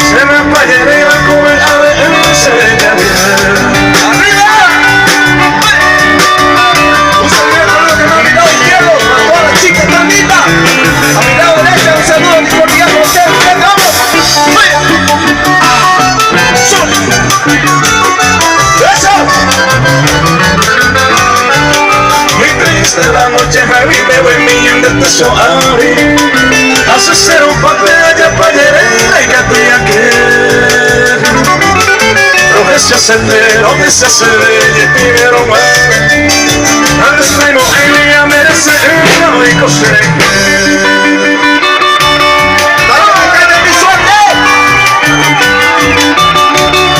se me apayeré la come a ver el señor. ¡Arriba! Un saludo a los que me han mirado izquierdo, a todas las chicas tan lindas. A mi lado derecha, un saludo muy cordial a ustedes. ¡Vamos! ¡Eso! Muy triste la noche, revive buen millón de tesoros. Hace ser un papel allá para y que tú ya quieres. Lo que se hace de, lo que se hace de, y pidieron más. Al destino ella merece una rico ser.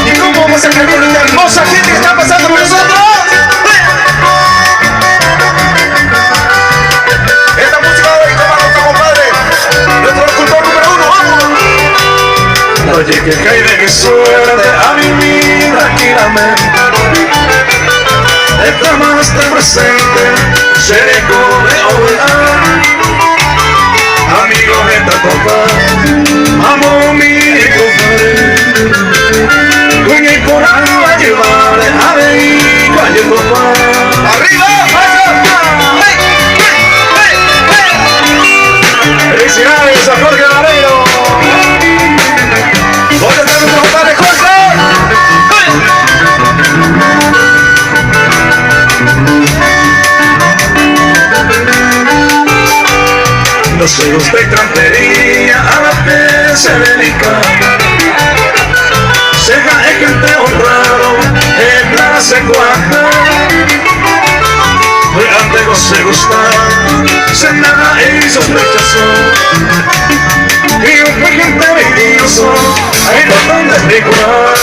¿Y cómo vamos a cambiar esta hermosa gente que está pasando por nosotros? Esta música de hoy toma nuestro compadre, nuestro locutor número 1, vamos. Oye, que cae de mi suerte a vivir tranquilamente. Esta mano está presente, seré como de obrar. Amigos de esta copa, amo mi compadre. Con el coral va a llevar a ver cuál es papá. ¡Arriba! ¡Felicidades a Jorge Barreiro! ¿Dónde están nuestros compadres, Jorge? No se gusta extranjería, a la vez se dedica. Ceja es gente honrado, en la se cuaja. De antes se gusta, se nada y sospechazó. Y un fue gente envidioso, ahí no donde figurar.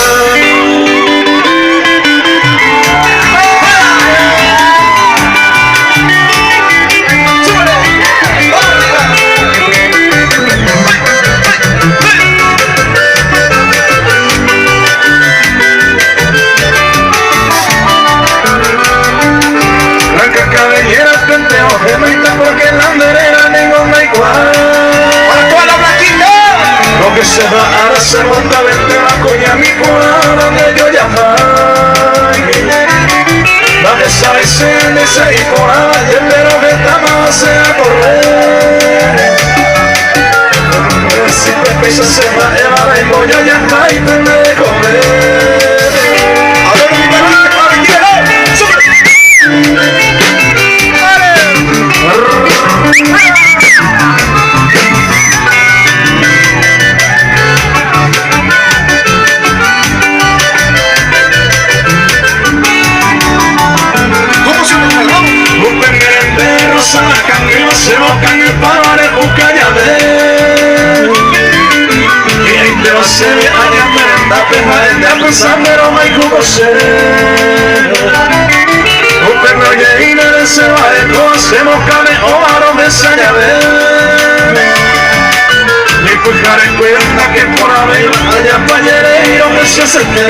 Porque la andera ninguna igual. ¡Para toda la blanquita! Lo que se va a hacer monta vente la coña mi cuadra donde yo llamar. La desaparecerse y por ayer, pero que esta más se va a correr. Si Pepe se va a llevar el pollo ya está y tendré de comer. A ver, mi perrito, para que ¿cómo se me pegó? Un pendiente rosa la cangreja se boca en el paro de busca ya ver. Y ahí te lo sé, allá merenda, peja, de pensar, pero no hay como ser. Un perro lleno se va de todo, hacemos carne o varón de sañaver. Ni fijar en cuenta que por haber allá payereiro que se acerque.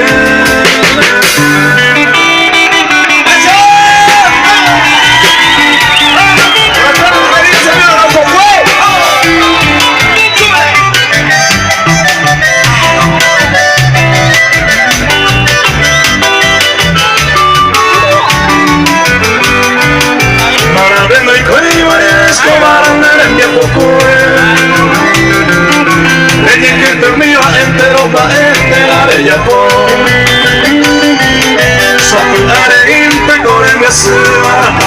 Entero pa' este la bella por Sa' areinte con el que se va a